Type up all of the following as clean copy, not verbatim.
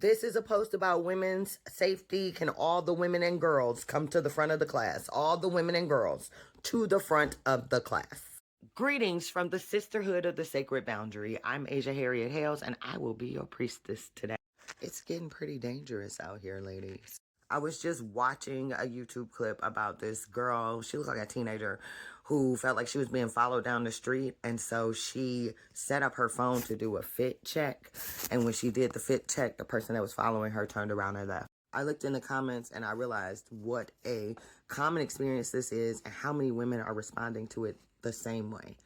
This is a post about women's safety. Can all the women and girls come to the front of the class? All the women and girls to the front of the class. Greetings from the Sisterhood of the Sacred Boundary. I'm Asia Harriet Hales, and I will be your priestess today. It's getting pretty dangerous out here, ladies. I was just watching a YouTube clip about this girl. She looks like a teenager who felt like she was being followed down the street. And so she set up her phone to do a fit check. And when she did the fit check, the person that was following her turned around and left. I looked in the comments and I realized what a common experience this is and how many women are responding to it the same way,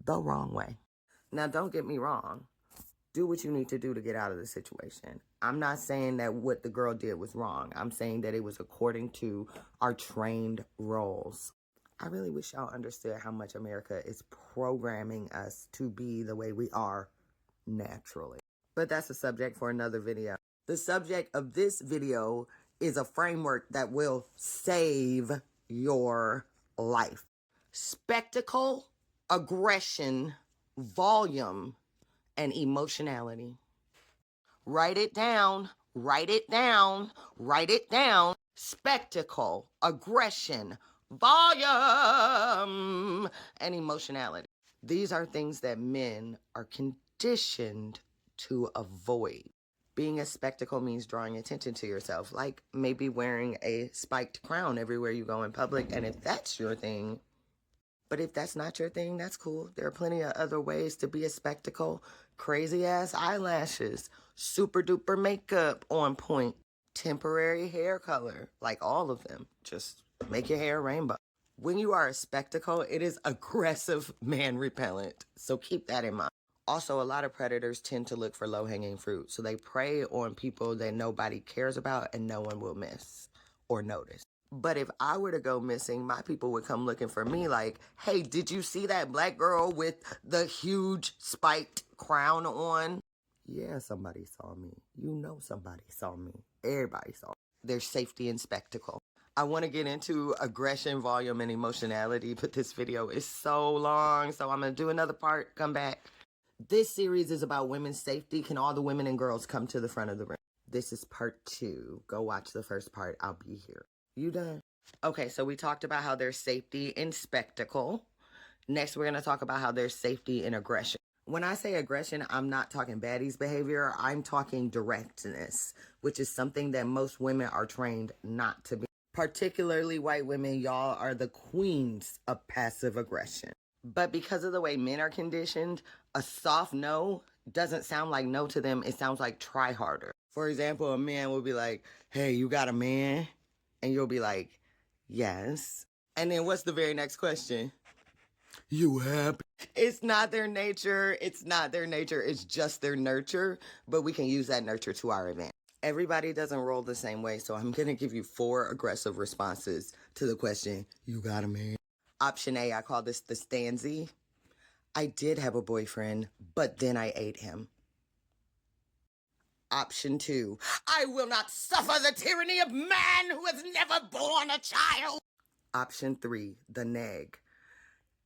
the wrong way. Now, don't get me wrong. Do what you need to do to get out of the situation. I'm not saying that what the girl did was wrong. I'm saying that it was according to our trained roles. I really wish y'all understood how much America is programming us to be the way we are naturally. But that's a subject for another video. The subject of this video is a framework that will save your life. Spectacle, aggression, volume, and emotionality. Write it down, write it down, write it down. Spectacle, aggression, volume, and emotionality. These are things that men are conditioned to avoid. Being a spectacle means drawing attention to yourself, like maybe wearing a spiked crown everywhere you go in public, and if that's your thing. But if that's not your thing, that's cool. There are plenty of other ways to be a spectacle. Crazy ass eyelashes, super duper makeup on point, temporary hair color, like all of them. Just make your hair rainbow. When you are a spectacle, it is aggressive man repellent. So keep that in mind. Also, a lot of predators tend to look for low-hanging fruit. So they prey on people that nobody cares about and no one will miss or notice. But if I were to go missing, my people would come looking for me like, hey, did you see that black girl with the huge spiked crown on? Yeah, somebody saw me. You know somebody saw me. Everybody saw me. There's safety and spectacle. I want to get into aggression, volume, and emotionality, but this video is so long, so I'm going to do another part, come back. This series is about women's safety. Can all the women and girls come to the front of the room? This is part 2. Go watch the first part. I'll be here. You done? Okay, so we talked about how there's safety in spectacle. Next, we're going to talk about how there's safety in aggression. When I say aggression, I'm not talking baddies behavior. I'm talking directness, which is something that most women are trained not to be. Particularly white women, y'all are the queens of passive aggression. But because of the way men are conditioned, a soft no doesn't sound like no to them. It sounds like try harder. For example, a man will be like, hey, you got a man? And you'll be like, yes. And then what's the very next question? You happy? It's not their nature. It's not their nature. It's just their nurture. But we can use that nurture to our advantage. Everybody doesn't roll the same way. So I'm going to give you 4 aggressive responses to the question, you got a man? Option A, I call this the stanzy. I did have a boyfriend, but then I ate him. Option 2, I will not suffer the tyranny of man who has never borne a child. Option 3, the nag.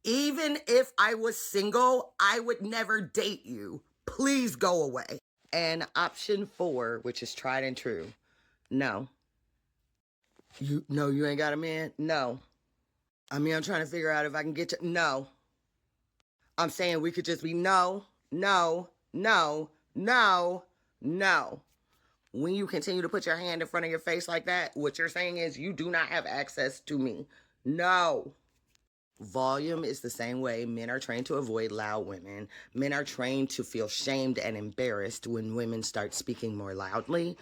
Even if I was single, I would never date you. Please go away. And option 4, which is tried and true, no. You ain't got a man? No. I mean, I'm trying to figure out if I can get to, no. I'm saying we could just be no, no, no, no, no. When you continue to put your hand in front of your face like that, what you're saying is you do not have access to me. No. Volume is the same way men are trained to avoid loud women. Men are trained to feel shamed and embarrassed when women start speaking more loudly.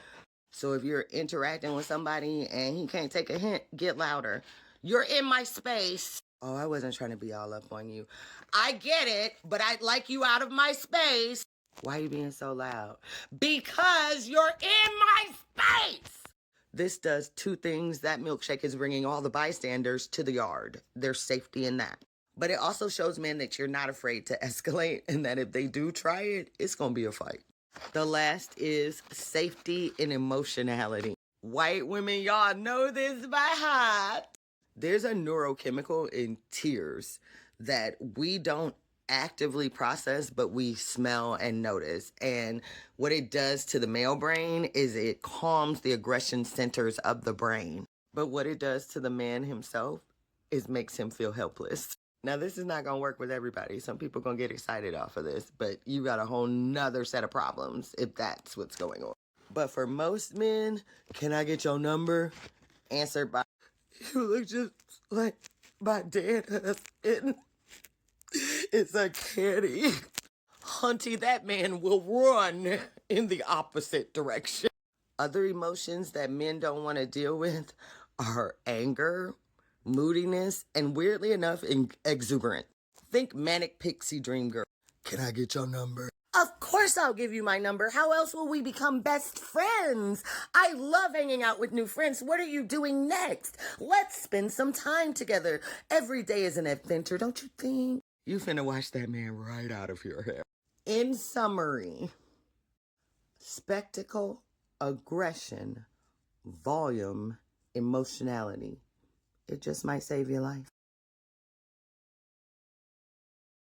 So if you're interacting with somebody and he can't take a hint, get louder. You're in my space. Oh, I wasn't trying to be all up on you. I get it, but I'd like you out of my space. Why are you being so loud? Because you're in my space. This does 2 things. That milkshake is bringing all the bystanders to the yard. There's safety in that. But it also shows men that you're not afraid to escalate and that if they do try it, it's going to be a fight. The last is safety and emotionality. White women, y'all know this by heart. There's a neurochemical in tears that we don't actively process, but we smell and notice. And what it does to the male brain is it calms the aggression centers of the brain. But what it does to the man himself is makes him feel helpless. Now, this is not going to work with everybody. Some people going to get excited off of this, but you got a whole nother set of problems if that's what's going on. But for most men, can I get your number? Answered by, you look just like my dad husband. It's a kitty. Hunty, that man will run in the opposite direction. Other emotions that men don't want to deal with are anger, moodiness, and weirdly enough, exuberance. Think manic pixie dream girl. Can I get your number? Of course I'll give you my number. How else will we become best friends? I love hanging out with new friends. What are you doing next? Let's spend some time together. Every day is an adventure, don't you think? You finna watch that man right out of your hair. In summary, spectacle, aggression, volume, emotionality. It just might save your life.